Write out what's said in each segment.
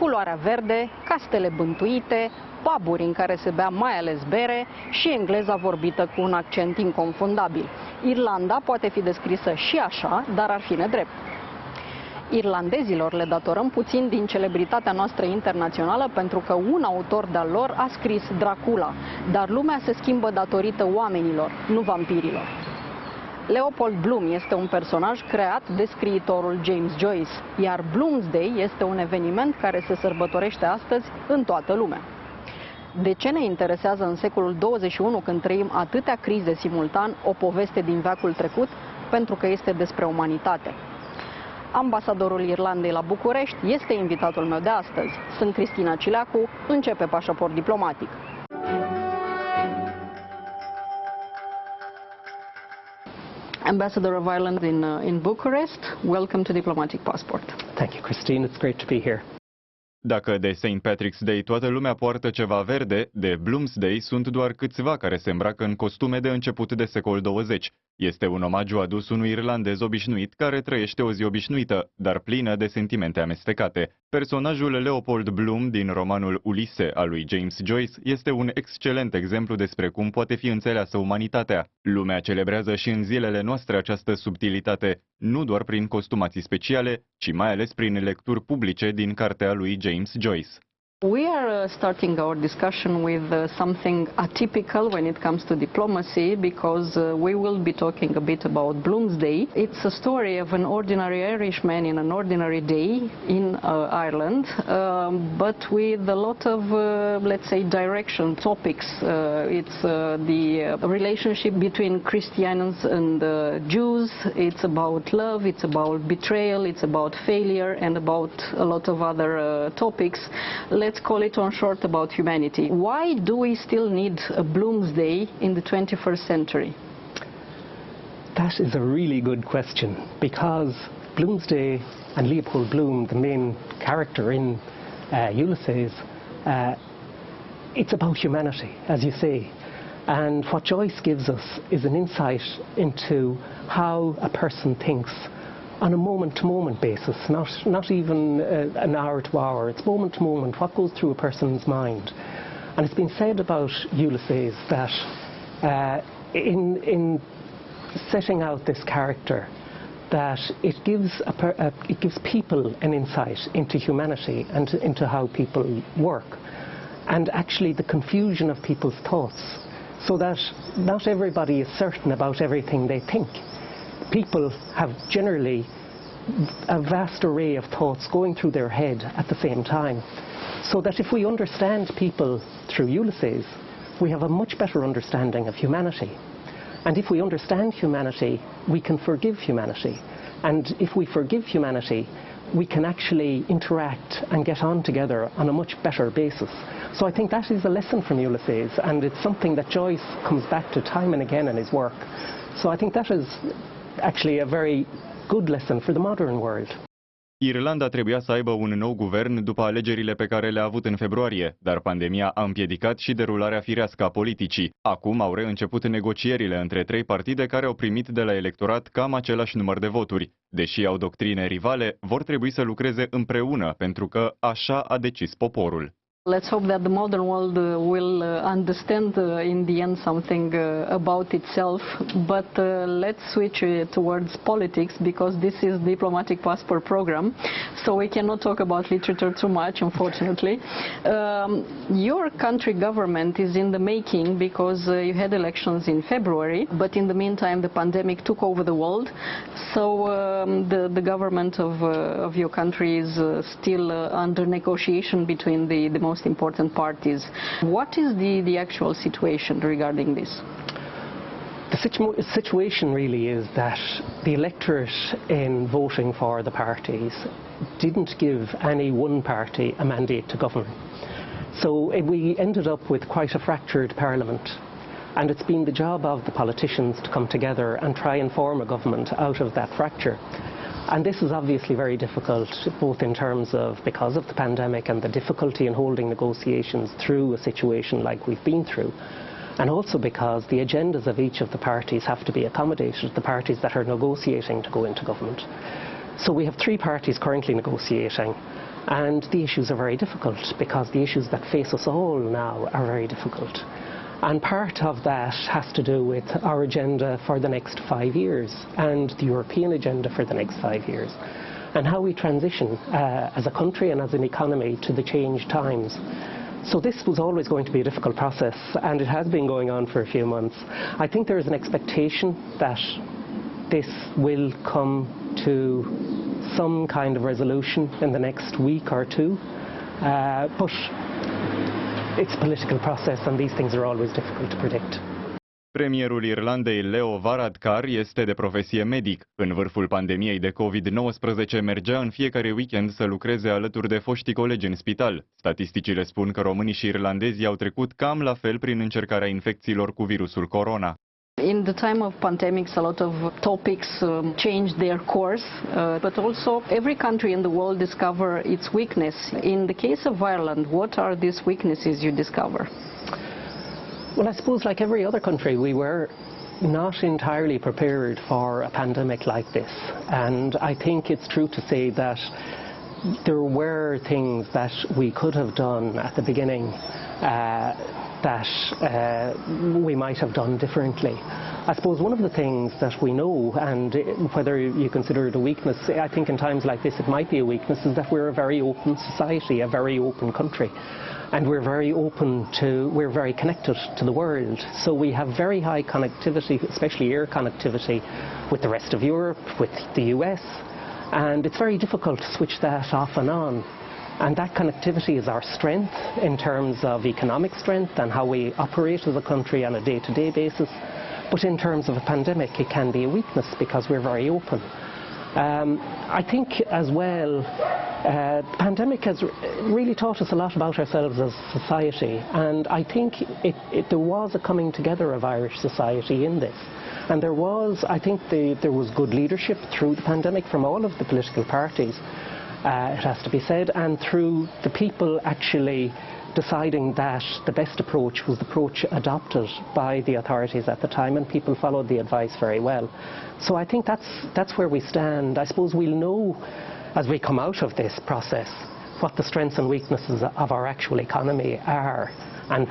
culoarea verde, castele bântuite, puburi în care se bea mai ales bere și engleza vorbită cu un accent inconfundabil. Irlanda poate fi descrisă și așa, dar ar fi nedrept. Irlandezilor le datorăm puțin din celebritatea noastră internațională pentru că un autor de-al lor a scris Dracula, dar lumea se schimbă datorită oamenilor, nu vampirilor. Leopold Bloom este un personaj creat de scriitorul James Joyce, iar Bloomsday este un eveniment care se sărbătorește astăzi în toată lumea. De ce ne interesează în secolul 21, când trăim atâtea crize simultan, o poveste din veacul trecut? Pentru că este despre umanitate. Ambasadorul Irlandei la București este invitatul meu de astăzi. Sunt Cristina Cileacu, începe Pașaport diplomatic. Ambassador of Ireland in Bucharest, welcome to Diplomatic Passport. Thank you, Christine. It's great to be here. Dacă de St. Patrick's Day toată lumea poartă ceva verde, de Bloomsday sunt doar câțiva care se îmbracă în costume de început de secol 20. Este un omagiu adus unui irlandez obișnuit care trăiește o zi obișnuită, dar plină de sentimente amestecate. Personajul Leopold Bloom din romanul Ulisse al lui James Joyce este un excelent exemplu despre cum poate fi înțeleasă umanitatea. Lumea celebrează și în zilele noastre această subtilitate, nu doar prin costumații speciale, ci mai ales prin lecturi publice din cartea lui James Joyce. We are starting our discussion with something atypical when it comes to diplomacy, because we will be talking a bit about Bloomsday. It's a story of an ordinary Irishman in an ordinary day in Ireland, but with a lot of, let's say, direction, topics. It's the relationship between Christians and Jews. It's about love, it's about betrayal, it's about failure, and about a lot of other topics. Let's call it on short about humanity. Why do we still need a Bloomsday in the 21st century? That is a really good question, because Bloomsday and Leopold Bloom, the main character in Ulysses, it's about humanity, as you say. And what Joyce gives us is an insight into how a person thinks on a moment-to-moment basis, not even an hour-to-hour. It's moment-to-moment, what goes through a person's mind. And it's been said about Ulysses that in setting out this character, that it gives people an insight into humanity and into how people work, and actually the confusion of people's thoughts, so that not everybody is certain about everything they think. People have generally a vast array of thoughts going through their head at the same time, so that if we understand people through Ulysses, we have a much better understanding of humanity. And if we understand humanity, we can forgive humanity. And if we forgive humanity, we can actually interact and get on together on a much better basis. So I think that is a lesson from Ulysses, and it's something that Joyce comes back to time and again in his work. So I think that is actually a very good lesson for the modern world. Irlanda trebuia să aibă un nou guvern după alegerile pe care le-a avut în februarie, dar pandemia a împiedicat și derularea firească a politicii. Acum au reînceput negocierile între trei partide care au primit de la electorat cam același număr de voturi. Deși au doctrine rivale, vor trebui să lucreze împreună, pentru că așa a decis poporul. Let's hope that the modern world will understand in the end something about itself, but let's switch towards politics, because this is Diplomatic Passport program, so we cannot talk about literature too much, unfortunately. Your country government is in the making because you had elections in February, but in the meantime the pandemic took over the world, so the government of your country is still under negotiation between the most important parties. What is the actual situation regarding this? The situation really is that the electorate in voting for the parties didn't give any one party a mandate to govern. So we ended up with quite a fractured parliament, and it's been the job of the politicians to come together and try and form a government out of that fracture. And this is obviously very difficult, both in terms of because of the pandemic and the difficulty in holding negotiations through a situation like we've been through, and also because the agendas of each of the parties have to be accommodated, the parties that are negotiating to go into government. So we have three parties currently negotiating, And the issues are very difficult because the issues that face us all now are very difficult. And part of that has to do with our agenda for the next 5 years and the European agenda for the next 5 years, and how we transition as a country and as an economy to the changed times. So this was always going to be a difficult process, and it has been going on for a few months. I think there is an expectation that this will come to some kind of resolution in the next week or two, but it's a political process and these things are always difficult to predict. Premierul Irlandei Leo Varadkar este de profesie medic. În vârful pandemiei de COVID-19 mergea în fiecare weekend să lucreze alături de foștii colegi în spital. Statisticile spun că românii și irlandezii au trecut cam la fel prin încercarea infecțiilor cu virusul corona. In the time of pandemics, a lot of topics changed their course, but also every country in the world discover its weakness. In the case of Ireland, what are these weaknesses you discover? Well, I suppose like every other country, we were not entirely prepared for a pandemic like this. And I think it's true to say that there were things that we could have done at the beginning that we might have done differently. I suppose one of the things that we know, and whether you consider it a weakness, I think in times like this it might be a weakness, is that we're a very open society, a very open country. And we're very connected to the world. So we have very high connectivity, especially air connectivity, with the rest of Europe, with the US. And it's very difficult to switch that off and on. And that connectivity is our strength in terms of economic strength and how we operate as a country on a day-to-day basis. But in terms of a pandemic, it can be a weakness because we're very open. I think as well, the pandemic has really taught us a lot about ourselves as a society, and I think there was a coming together of Irish society in this. And I think there was good leadership through the pandemic from all of the political parties, it has to be said, and through the people actually deciding that the best approach was the approach adopted by the authorities at the time, and people followed the advice very well. So I think that's where we stand. I suppose we'll know as we come out of this process what the strengths and weaknesses of our actual economy are, and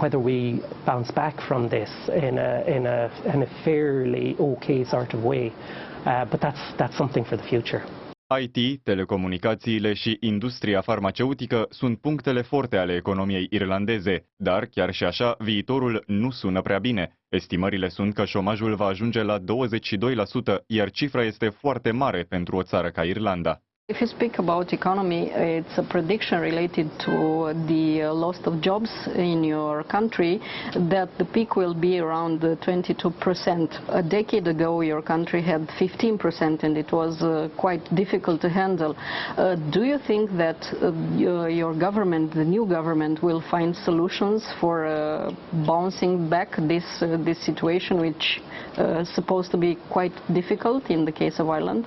whether we bounce back from this in a fairly okay sort of way. But that's something for the future. IT, telecomunicațiile și industria farmaceutică sunt punctele forte ale economiei irlandeze, dar chiar și așa, viitorul nu sună prea bine. Estimările sunt că șomajul va ajunge la 22%, iar cifra este foarte mare pentru o țară ca Irlanda. If you speak about economy, it's a prediction related to the loss of jobs in your country that the peak will be around 22%. A decade ago your country had 15% and it was quite difficult to handle. Do you think that your government, the new government, will find solutions for bouncing back this situation, which is supposed to be quite difficult in the case of Ireland?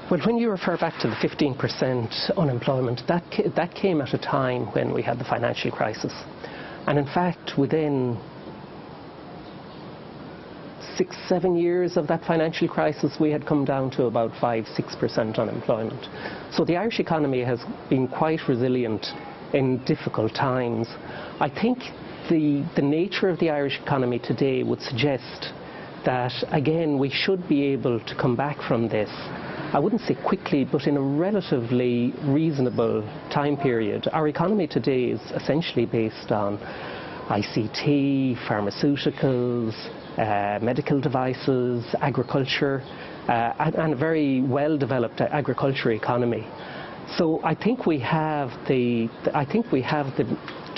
Well, when you refer back to the 15% unemployment, that came at a time when we had the financial crisis. And in fact, within 6-7 years of that financial crisis, we had come down to about 5-6% unemployment. So the Irish economy has been quite resilient in difficult times. I think the nature of the Irish economy today would suggest that, again, we should be able to come back from this. I wouldn't say quickly, but in a relatively reasonable time period. Our economy today is essentially based on ICT, pharmaceuticals, medical devices, agriculture, and a very well-developed agriculture economy. So I think we have the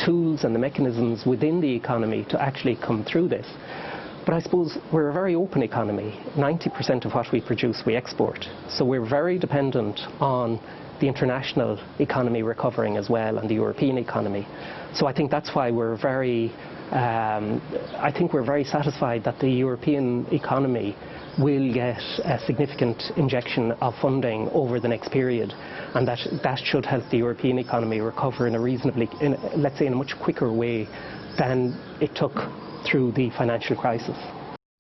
tools and the mechanisms within the economy to actually come through this. But I suppose we're a very open economy. 90% of what we produce we export. So we're very dependent on the international economy recovering as well, and the European economy. So I think that's why we're very satisfied that the European economy will get a significant injection of funding over the next period, and that should help the European economy recover in a let's say in a much quicker way than it took through the financial crisis.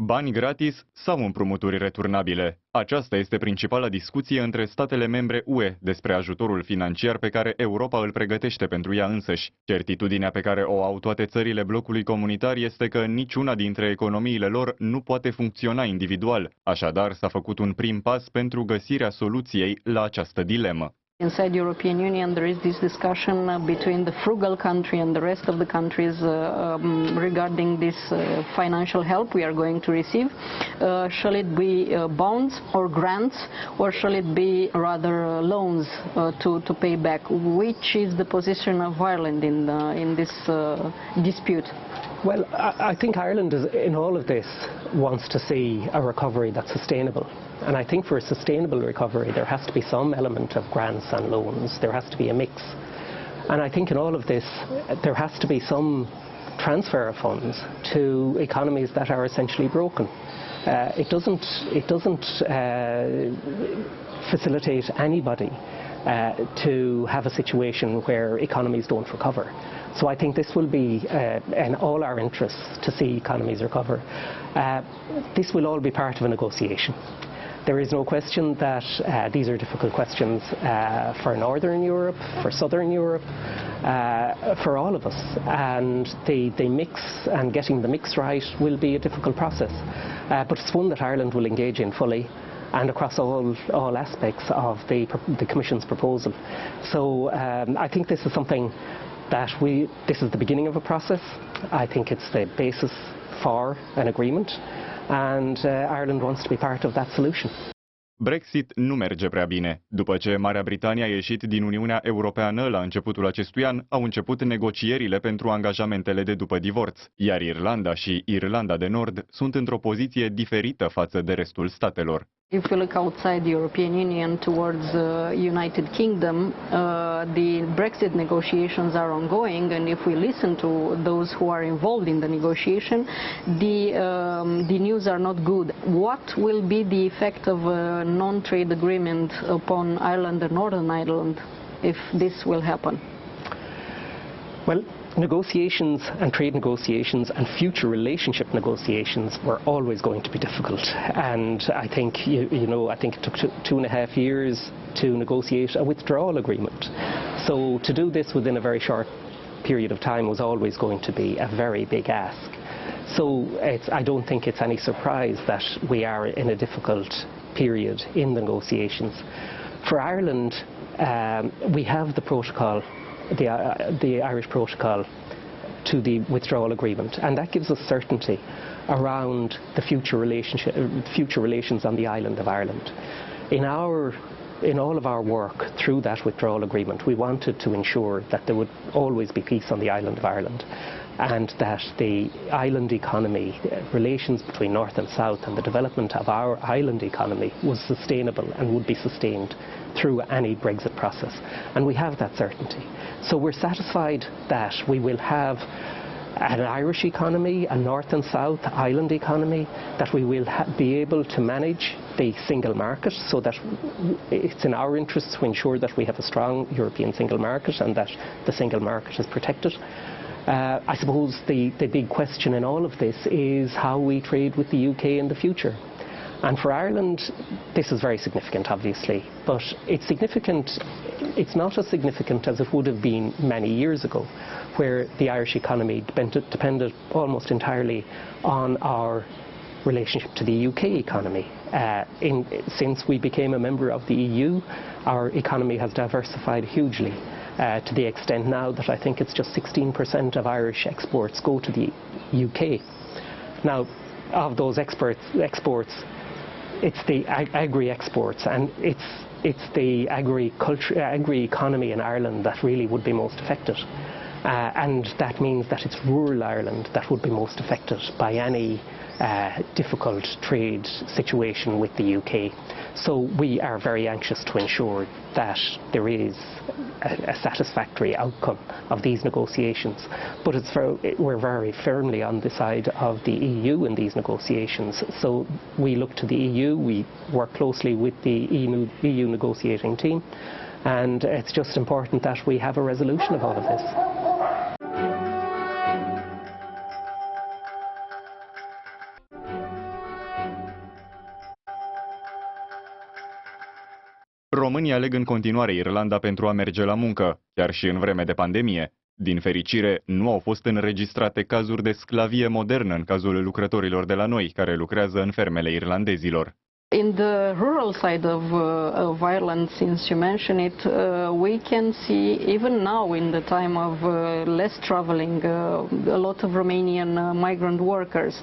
Bani gratis sau împrumuturi returnabile? Aceasta este principala discuție între statele membre UE despre ajutorul financiar pe care Europa îl pregătește pentru ea însăși. Certitudinea pe care o au toate țările blocului comunitar este că niciuna dintre economiile lor nu poate funcționa individual. Așadar, s-a făcut un prim pas pentru găsirea soluției la această dilemă. Inside the European Union, there is this discussion between the frugal country and the rest of the countries regarding this financial help we are going to receive. Shall it be bonds or grants, or shall it be rather loans to pay back? Which is the position of Ireland in this dispute? Well, I think Ireland, in all of this, wants to see a recovery that's sustainable. And I think for a sustainable recovery, there has to be some element of grants and loans. There has to be a mix. And I think in all of this, there has to be some transfer of funds to economies that are essentially broken. It doesn't facilitate anybody to have a situation where economies don't recover. So I think this will be in all our interests to see economies recover. This will all be part of a negotiation. There is no question that these are difficult questions for Northern Europe, for Southern Europe, for all of us. And the mix and getting the mix right will be a difficult process. But it's one that Ireland will engage in fully and across all aspects of the Commission's proposal. So I think this is something that this is the beginning of a process. I think it's the basis for an agreement, and Ireland wants to be part of that solution. Brexit nu merge prea bine. După ce Marea Britanie a ieșit din Uniunea Europeană la începutul acestui an, au început negocierile pentru angajamentele de după divorț, iar Irlanda și Irlanda de Nord sunt într-o poziție diferită față de restul statelor. If we look outside the European Union towards the United Kingdom, the Brexit negotiations are ongoing, and if we listen to those who are involved in the negotiation, the news are not good. What will be the effect of a non-trade agreement upon Ireland and Northern Ireland if this will happen? Well, negotiations and trade negotiations and future relationship negotiations were always going to be difficult, and I think I think it took 2.5 years to negotiate a withdrawal agreement. So to do this within a very short period of time was always going to be a very big ask. So I don't think it's any surprise that we are in a difficult period in the negotiations. For Ireland, we have the protocol, the Irish protocol to the withdrawal agreement, and that gives us certainty around the future relations on the island of Ireland. In all of our work through that withdrawal agreement, we wanted to ensure that there would always be peace on the island of Ireland, and that the island economy, relations between North and South, and the development of our island economy was sustainable and would be sustained through any Brexit process. And we have that certainty. So we're satisfied that we will have an Irish economy, a North and South island economy, that we will be able to manage the single market, so that it's in our interests to ensure that we have a strong European single market and that the single market is protected. I suppose the big question in all of this is how we trade with the UK in the future. And for Ireland, this is very significant, obviously, but it's significant. It's not as significant as it would have been many years ago, where the Irish economy depended almost entirely on our relationship to the UK economy. Since we became a member of the EU, our economy has diversified hugely, to the extent now that I think it's just 16% of Irish exports go to the UK. Now, of those exports, it's the agri-exports, and it's the agri-economy in Ireland that really would be most affected. And that means that it's rural Ireland that would be most affected by any difficult trade situation with the UK. So we are very anxious to ensure that there is a satisfactory outcome of these negotiations. But we're very firmly on the side of the EU in these negotiations. So we look to the EU, we work closely with the EU negotiating team, and it's just important that we have a resolution of all of this. Românii aleg în continuare Irlanda pentru a merge la muncă, chiar și în vreme de pandemie. Din fericire, nu au fost înregistrate cazuri de sclavie modernă în cazul lucrătorilor de la noi, care lucrează în fermele irlandezilor. In the rural side of Ireland, since you mentioned it, we can see even now in the time of less traveling, a lot of Romanian migrant workers.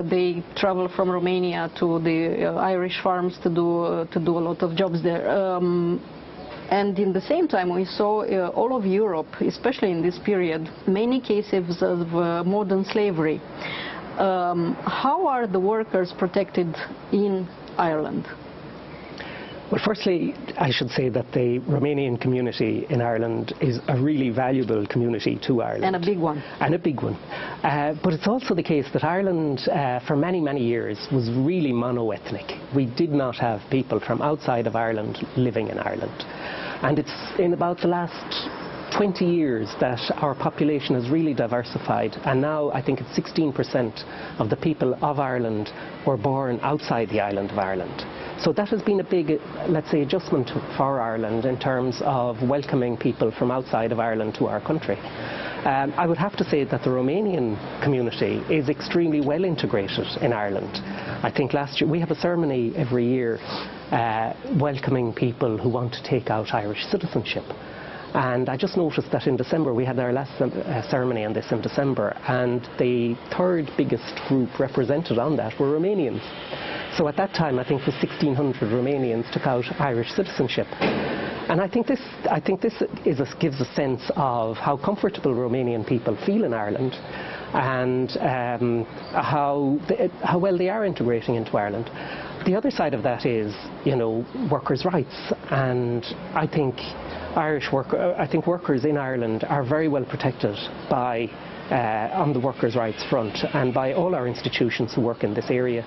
They travel from Romania to the Irish farms to do a lot of jobs there. And in the same time, we saw all of Europe, especially in this period, many cases of modern slavery. How are the workers protected in Ireland? Well, firstly, I should say that the Romanian community in Ireland is a really valuable community to Ireland. And a big one. And a big one. But it's also the case that Ireland, for many, many years, was really mono-ethnic. We did not have people from outside of Ireland living in Ireland. And it's in about the last 20 years that our population has really diversified, and now I think it's 16% of the people of Ireland were born outside the island of Ireland. So that has been a big, let's say, adjustment for Ireland in terms of welcoming people from outside of Ireland to our country. I would have to say that the Romanian community is extremely well integrated in Ireland. I think last year, we have a ceremony every year welcoming people who want to take out Irish citizenship. And I just noticed that in December, we had our last ceremony on this in December, and the third biggest group represented on that were Romanians. So at that time, I think it was 1,600 Romanians took out Irish citizenship. And I think this gives a sense of how comfortable Romanian people feel in Ireland, and how well they are integrating into Ireland. The other side of that is, you know, workers' rights, and I think workers in Ireland are very well protected by on the workers' rights front and by all our institutions who work in this area.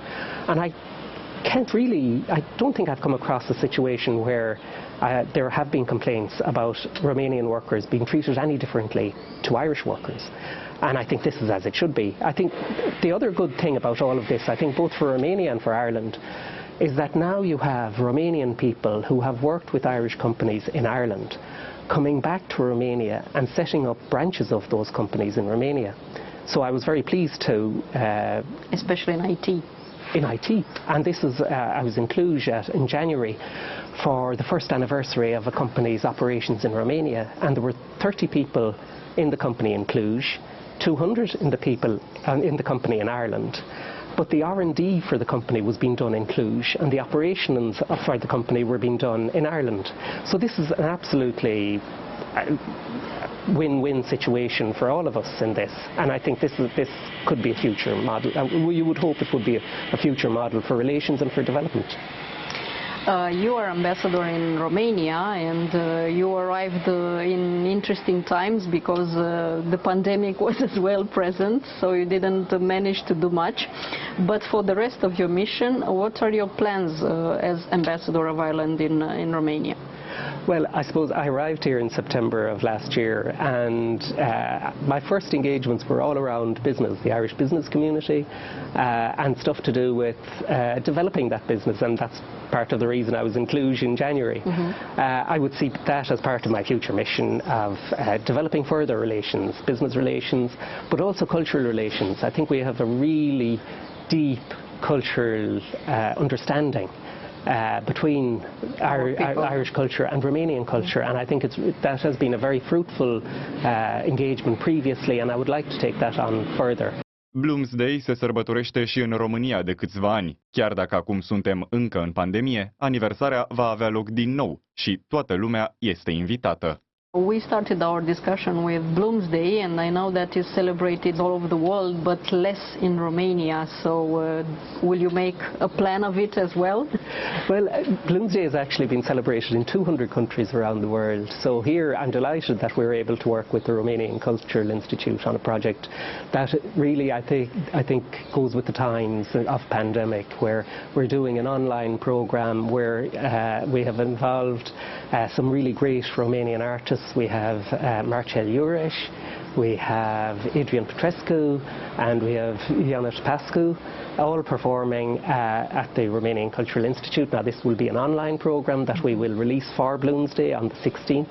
And I don't think I've come across a situation where there have been complaints about Romanian workers being treated any differently to Irish workers. And I think this is as it should be. I think the other good thing about all of this, I think both for Romania and for Ireland, is that now you have Romanian people who have worked with Irish companies in Ireland coming back to Romania and setting up branches of those companies in Romania. So I was very pleased to... especially in IT. In IT. And this is, I was in Cluj in January for the first anniversary of a company's operations in Romania, and there were 30 people in the company in Cluj, 200 in the company in Ireland. But the R&D for the company was being done in Cluj, and the operations for the company were being done in Ireland. So this is an absolutely win-win situation for all of us in this, and I think this could be a future model. You would hope it would be a future model for relations and for development. You are ambassador in Romania, and you arrived in interesting times because the pandemic was as well present, so you didn't manage to do much. But for the rest of your mission, what are your plans as ambassador of Ireland in Romania? Well, I suppose I arrived here in September of last year, and my first engagements were all around business, the Irish business community, and stuff to do with developing that business, and that's part of the reason I was in Cluj in January. I would see that as part of my future mission of developing further relations, business relations, but also cultural relations. I think we have a really deep cultural understanding between our Irish culture and Romanian culture, and I think that has been a very fruitful engagement previously, and I would like to take that on further. Bloomsday se sărbătorește și în România de câțiva ani. Chiar dacă acum suntem încă în pandemie, aniversarea va avea loc din nou și toată lumea este invitată. We started our discussion with Bloomsday, and I know that is celebrated all over the world, but less in Romania. So will you make a plan of it as well? Well, Bloomsday has actually been celebrated in 200 countries around the world. So here I'm delighted that we're able to work with the Romanian Cultural Institute on a project that really I think goes with the times of pandemic, where we're doing an online program where we have involved some really great Romanian artists. We have Marcel Iureș, we have Adrian Petrescu, and we have Ionuț Pascu, all performing at the Romanian Cultural Institute. Now this will be an online program that we will release for Bloomsday on the 16th.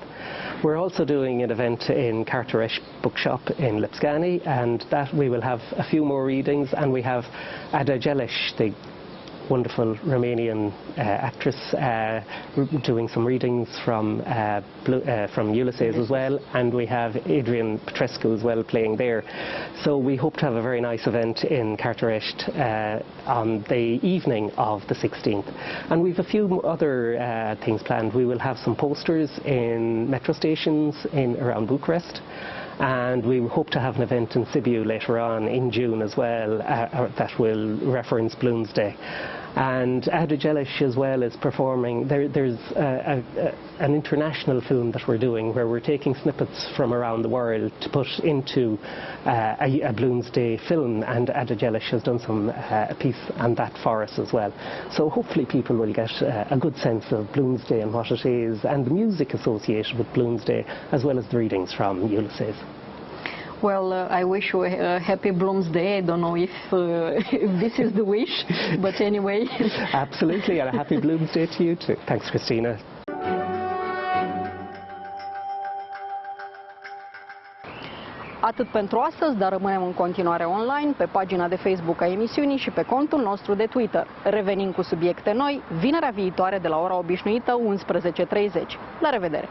We're also doing an event in Carterești Bookshop in Lipscani, and that we will have a few more readings, and we have Ada Jelic, the wonderful Romanian actress, doing some readings from Ulysses as well, and we have Adrian Petrescu as well playing there. So we hope to have a very nice event in Carterești on the evening of the 16th. And we've a few other things planned. We will have some posters in metro stations around Bucharest. And we hope to have an event in Sibiu later on in June as well that will reference Bloomsday. And Ada Jelic as well is performing. There's an international film that we're doing where we're taking snippets from around the world to put into a Bloomsday film, and Ada Jelic has done a piece on that for us as well. So hopefully people will get a good sense of Bloomsday and what it is, and the music associated with Bloomsday, as well as the readings from Ulysses. Well, I wish you a happy Bloomsday. I don't know if this is the wish, but anyway. Absolutely, and a happy Bloomsday to you too. Thanks, Christina. Atât pentru astăzi, dar rămânem în continuare online pe pagina de Facebook a emisiunii și pe contul nostru de Twitter. Revenim cu subiecte noi vinerea viitoare de la ora obișnuită 11:30. La revedere!